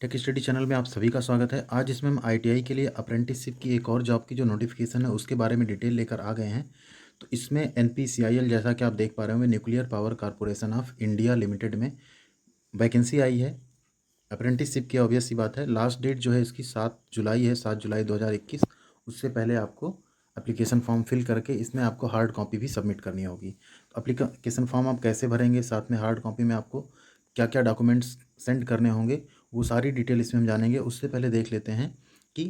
Tech study channel में आप सभी का स्वागत है। आज इसमें हम आईटीआई के लिए अप्रेंटिसशिप की एक और जॉब की जो नोटिफिकेशन है उसके बारे में डिटेल लेकर आ गए हैं। तो इसमें एनपीसीआईएल जैसा कि आप देख पा रहे होंगे nuclear power corporation of India limited में वैकेंसी आई है अप्रेंटिसशिप की। ऑब्वियस सी बात है, लास्ट डेट जो है इसकी 7 जुलाई है, 7 जुलाई 2021। उससे पहले आपको एप्लीकेशन फॉर्म फिल करके इसमें आपको हार्ड कॉपी भी सबमिट करनी होगी। तो एप्लीकेशन फॉर्म आप कैसे भरेंगे, साथ में हार्ड कॉपी में आपको क्या क्या डॉक्यूमेंट्स सेंड करने होंगे, वो सारी डिटेल इसमें हम जानेंगे। उससे पहले देख लेते हैं कि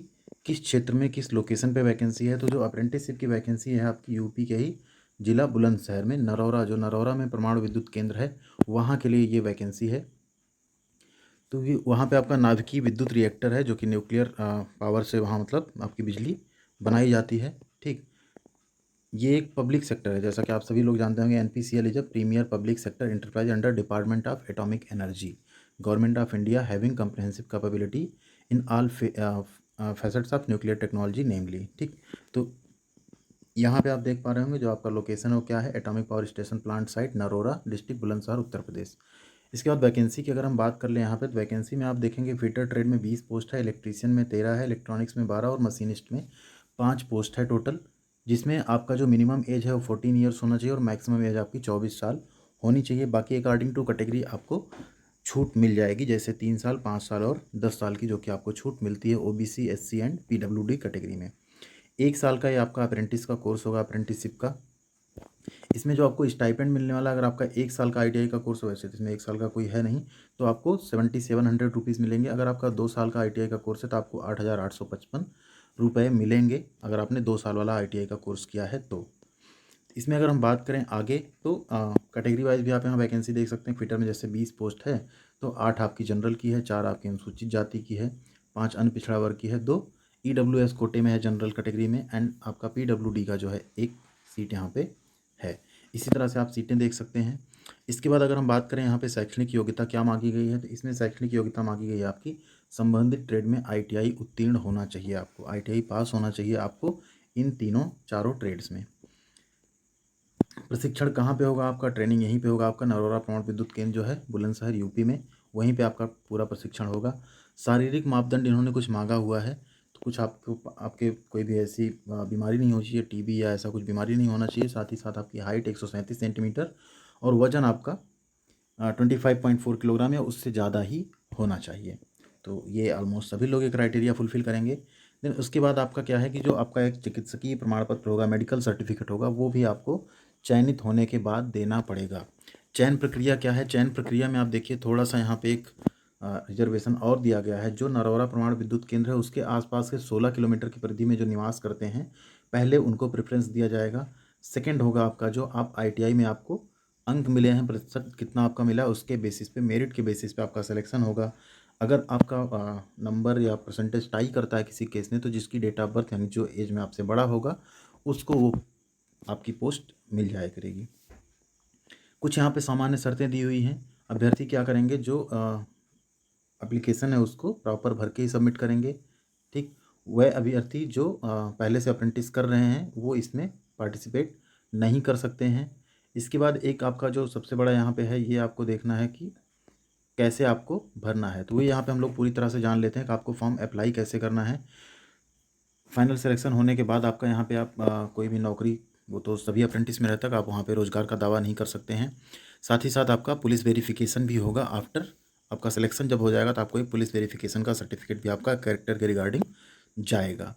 किस क्षेत्र में किस लोकेशन पे वैकेंसी है। तो जो अप्रेंटिसशिप की वैकेंसी है आपकी यूपी के ही जिला बुलंदशहर में नरौरा, जो नरौरा में परमाणु विद्युत केंद्र है वहाँ के लिए ये वैकेंसी है। तो ये वहाँ पे आपका नाभिकीय विद्युत रिएक्टर है जो कि न्यूक्लियर पावर से वहाँ मतलब आपकी बिजली बनाई जाती है। ठीक, ये एक पब्लिक सेक्टर है, जैसा कि आप सभी लोग जानते होंगे। NPCL is a premier public sector enterprise under department of atomic energy, government of India, having comprehensive capability in all facets of nuclear technology namely. ठीक, तो यहाँ पे आप देख पा रहे होंगे जो आपका लोकेशन है वो क्या है, atomic power station plant site Narora, district Bulandshahr, Uttar Pradesh. इसके बाद वैकेंसी की अगर हम बात कर लें यहाँ पे, तो वैकेंसी में आप देखेंगे फिटर ट्रेड में 20 पोस्ट है, इलेक्ट्रीशियन में 13 है, इलेक्ट्रॉनिक्स में 12 और मशीनिस्ट में 5 पोस्ट है टोटल। जिसमें आपका जो मिनिमम एज है वो 14 ईयर्स होना चाहिए और मैक्सिमम एज आपकी 24 साल होनी चाहिए। बाकी अकॉर्डिंग टू कैटेगरी आपको छूट मिल जाएगी, जैसे 3 साल, 5 साल और 10 साल की जो कि आपको छूट मिलती है OBC, SC and PWD category में। 1 साल का ये आपका अप्रेंटिस का कोर्स होगा, अप्रेंटिसशिप का। इसमें जो आपको स्टाइपेंड मिलने वाला, अगर आपका 1 साल का आईटीआई का कोर्स हो, वैसे तो इसमें 1 साल का कोई है नहीं, तो आपको 7700 रुपीज़ मिलेंगे। अगर आपका 2 साल का आईटीआई का कोर्स है तो आपको 8855 रुपये मिलेंगे, अगर आपने 2 साल वाला आईटीआई का कोर्स किया है तो। इसमें अगर हम बात करें आगे तो कैटेगरी वाइज भी आप यहाँ वैकेंसी देख सकते हैं। फिटर में जैसे 20 पोस्ट है तो 8 आपकी जनरल की है, 4 आपकी अनुसूचित जाति की है, 5 अन्य पिछड़ा वर्ग की है, 2 ईडब्ल्यूएस कोटे में है जनरल कैटेगरी में, एंड आपका पीडब्ल्यूडी का जो है 1 सीट यहाँ पे है। इसी तरह से आप सीटें देख सकते हैं। इसके बाद अगर हम बात करें यहाँ पे शैक्षणिक योग्यता क्या मांगी गई है, तो इसमें शैक्षणिक योग्यता मांगी गई है आपकी संबंधित ट्रेड में आईटीआई उत्तीर्ण होना चाहिए, आपको आईटीआई पास होना चाहिए आपको इन तीनों चारों ट्रेड्स में। प्रशिक्षण कहाँ पे होगा आपका, ट्रेनिंग यहीं पे होगा आपका नरोरा परमाणु विद्युत केंद्र जो है बुलंदशहर यूपी में, वहीं पे आपका पूरा प्रशिक्षण होगा। शारीरिक मापदंड इन्होंने कुछ मांगा हुआ है, तो कुछ आपको आपके कोई भी ऐसी बीमारी नहीं होनी चाहिए, टीबी या ऐसा कुछ बीमारी नहीं होना चाहिए। साथ ही साथ आपकी हाइट 137 सेंटीमीटर और वजन आपका 25.4 किलोग्राम या उससे ज़्यादा ही होना चाहिए। तो ये ऑलमोस्ट सभी लोग ये क्राइटेरिया फुलफिल करेंगे। देन उसके बाद आपका क्या है कि जो आपका एक चिकित्सकीय प्रमाण पत्र होगा, मेडिकल सर्टिफिकेट होगा, वो भी आपको चयनित होने के बाद देना पड़ेगा। चयन प्रक्रिया क्या है, चयन प्रक्रिया में आप देखिए थोड़ा सा यहाँ पे एक रिजर्वेशन और दिया गया है। जो नरौरा परमाणु विद्युत केंद्र है उसके आसपास के 16 किलोमीटर की परिधि में जो निवास करते हैं, पहले उनको प्रेफरेंस दिया जाएगा। सेकंड होगा आपका जो आप आईटीआई में आपको अंक मिले हैं, प्रतिशत कितना आपका मिला, उसके बेसिस पे, मेरिट के बेसिस पे आपका सिलेक्शन होगा। अगर आपका नंबर या परसेंटेज टाई करता है किसी केस में, तो जिसकी डेट ऑफ बर्थ यानी जो एज में आपसे बड़ा होगा उसको वो आपकी पोस्ट मिल जाया करेगी। कुछ यहाँ पे सामान्य शर्तें दी हुई हैं। अभ्यर्थी क्या करेंगे, जो एप्लीकेशन है उसको प्रॉपर भर के ही सबमिट करेंगे। ठीक, वह अभ्यर्थी जो पहले से अप्रेंटिस कर रहे हैं वो इसमें पार्टिसिपेट नहीं कर सकते हैं। इसके बाद एक आपका जो सबसे बड़ा यहाँ पे है, ये आपको देखना है कि कैसे आपको भरना है। तो ये यहाँ पे हम लोग पूरी तरह से जान लेते हैं कि आपको फॉर्म अप्लाई कैसे करना है। फाइनल सिलेक्शन होने के बाद आपका यहाँ पे आप कोई भी नौकरी, वो तो सभी अप्रेंटिस में रहता है, आप वहाँ पे रोज़गार का दावा नहीं कर सकते हैं। साथ ही साथ आपका पुलिस वेरिफिकेशन भी होगा। आफ्टर आपका सिलेक्शन जब हो जाएगा तो आपको एक पुलिस वेरिफिकेशन का सर्टिफिकेट भी आपका कैरेक्टर के रिगार्डिंग जाएगा।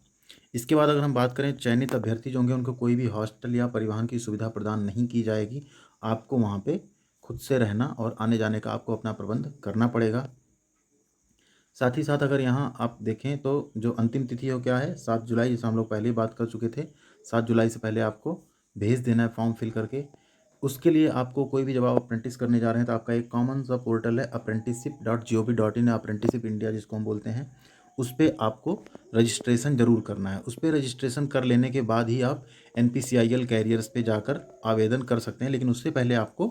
इसके बाद अगर हम बात करें, चयनित अभ्यर्थी जो होंगे उनको कोई भी हॉस्टल या परिवहन की सुविधा प्रदान नहीं की जाएगी। आपको वहाँ पे खुद से रहना और आने जाने का आपको अपना प्रबंध करना पड़ेगा। साथ ही साथ अगर यहाँ आप देखें तो जो अंतिम तिथि है क्या है, 7 जुलाई, जैसे हम लोग पहले ही बात कर चुके थे। 7 जुलाई से पहले आपको भेज देना है फॉर्म फिल करके। उसके लिए आपको कोई भी, जब आप अप्रेंटिस करने जा रहे हैं तो आपका एक कॉमन सा पोर्टल है apprenticeship.gov.in, अप्रेंटिसशिप इंडिया जिसको हम बोलते हैं, उस पर आपको रजिस्ट्रेशन ज़रूर करना है। उस पर रजिस्ट्रेशन कर लेने के बाद ही आप NPCIL कैरियर्स पे जाकर आवेदन कर सकते हैं, लेकिन उससे पहले आपको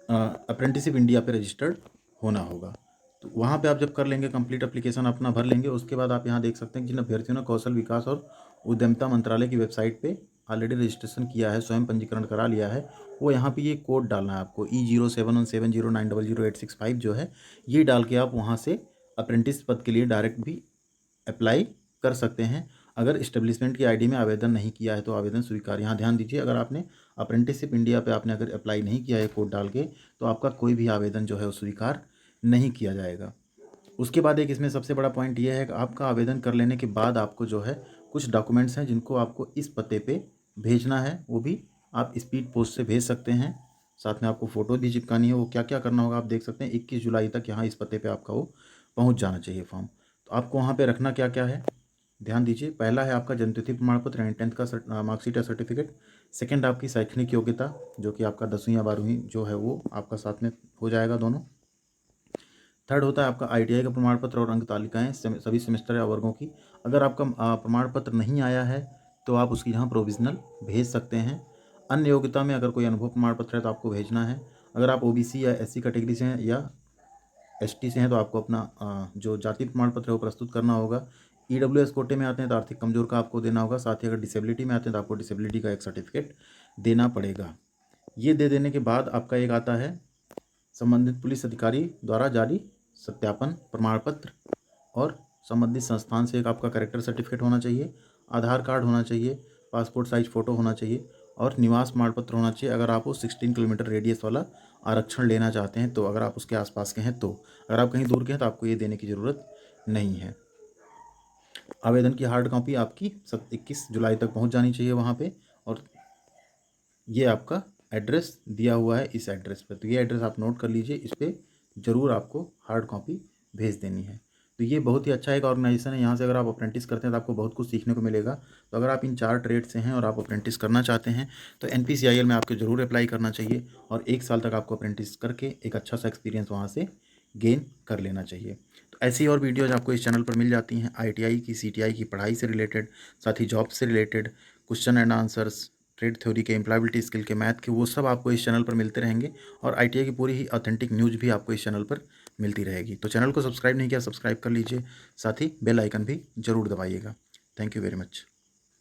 अप्रेंटिसशिप इंडिया पे रजिस्टर्ड होना होगा। तो वहाँ पे आप जब कर लेंगे, कंप्लीट एप्लीकेशन अपना भर लेंगे, उसके बाद आप यहाँ देख सकते हैं जिन अभ्यर्थियों ने कौशल विकास और उद्यमिता मंत्रालय की वेबसाइट पे ऑलरेडी रजिस्ट्रेशन किया है, स्वयं पंजीकरण करा लिया है, वो यहाँ पे ये कोड डालना है आपको E071709008665 जो है, ये डाल के आप वहाँ से अप्रेंटिस पद के लिए डायरेक्ट भी अप्लाई कर सकते हैं। अगर इस्टेब्लिशमेंट की आईडी में आवेदन नहीं किया है तो आवेदन स्वीकार। यहाँ ध्यान दीजिए, अगर आपने अप्रेंटिसशिप इंडिया पे आपने अगर अप्लाई नहीं किया है कोड डाल के, तो आपका कोई भी आवेदन जो है वो स्वीकार नहीं किया जाएगा। उसके बाद एक इसमें सबसे बड़ा पॉइंट ये है कि आपका आवेदन कर लेने के बाद आपको जो है कुछ डॉक्यूमेंट्स हैं जिनको आपको इस पते पे भेजना है, वो भी आप स्पीड पोस्ट से भेज सकते हैं। साथ में आपको फ़ोटो भी चिपकानी है। वो क्या क्या करना होगा आप देख सकते हैं। 21 जुलाई तक यहाँ इस पते पे आपका वो पहुँच जाना चाहिए फॉर्म। तो आपको वहाँ पे रखना क्या क्या है, ध्यान दीजिए। पहला है आपका जन्मतिथि प्रमाण पत्र यानी 10th का मार्कशीट या सर्टिफिकेट। सेकंड आपकी शैक्षणिक योग्यता, जो कि आपका 10वीं या 12वीं जो है वो आपका साथ में हो जाएगा दोनों। थर्ड होता है आपका ITI का प्रमाण पत्र और अंक तालिकाएँ सभी सेमेस्टर या वर्गों की। अगर आपका प्रमाण पत्र नहीं आया है तो आप उसकी यहाँ प्रोविज़नल भेज सकते हैं। अन्य योग्यता में अगर कोई अनुभव प्रमाण पत्र है तो आपको भेजना है। अगर आप OBC या SC कैटेगरी से हैं या ST से हैं तो आपको अपना जो जाति प्रमाण पत्र है वो प्रस्तुत करना होगा। EWS कोटे में आते हैं तो आर्थिक कमजोर का आपको देना होगा। साथ ही अगर डिसेबिलिटी में आते हैं तो आपको डिसेबिलिटी का एक सर्टिफिकेट देना पड़ेगा। ये दे देने के बाद आपका एक आता है संबंधित पुलिस अधिकारी द्वारा जारी सत्यापन प्रमाण पत्र, और संबंधित संस्थान से एक आपका कैरेक्टर सर्टिफिकेट होना चाहिए, आधार कार्ड होना चाहिए, पासपोर्ट साइज फ़ोटो होना चाहिए और निवास प्रमाण पत्र होना चाहिए। अगर आप वो 16 किलोमीटर रेडियस वाला आरक्षण लेना चाहते हैं तो, अगर आप उसके आसपास के हैं तो। अगर आप कहीं दूर के हैं तो आपको ये देने की ज़रूरत नहीं है। आवेदन की हार्ड कॉपी आपकी 21 जुलाई तक पहुंच जानी चाहिए वहाँ पे। और ये आपका एड्रेस दिया हुआ है इस एड्रेस पे, तो ये एड्रेस आप नोट कर लीजिए। इस पर ज़रूर आपको हार्ड कॉपी भेज देनी है। तो ये बहुत ही अच्छा एक ऑर्गेनाइजेशन है। यहाँ से अगर आप अप्रेंटिस करते हैं तो आपको बहुत कुछ सीखने को मिलेगा। तो अगर आप इन 4 ट्रेड से हैं और आप अप्रेंटिस करना चाहते हैं तो NPCIL में आपको ज़रूर अप्लाई करना चाहिए और 1 साल तक आपको अप्रेंटिस करके एक अच्छा सा एक्सपीरियंस वहाँ से गेन कर लेना चाहिए। तो ऐसी और वीडियोज़ आपको इस चैनल पर मिल जाती हैं, ITI की, CTI की पढ़ाई से रिलेटेड, साथ ही जॉब से related, question and answers, trade theory के, एम्प्लॉयबिलिटी स्किल के, मैथ के, वो सब आपको इस चैनल पर मिलते रहेंगे। और ITI की पूरी ही ऑथेंटिक न्यूज़ भी आपको इस चैनल पर मिलती रहेगी। तो चैनल को सब्सक्राइब नहीं किया, सब्सक्राइब कर लीजिए, साथ ही बेल आइकन भी ज़रूर दबाइएगा। Thank you very much.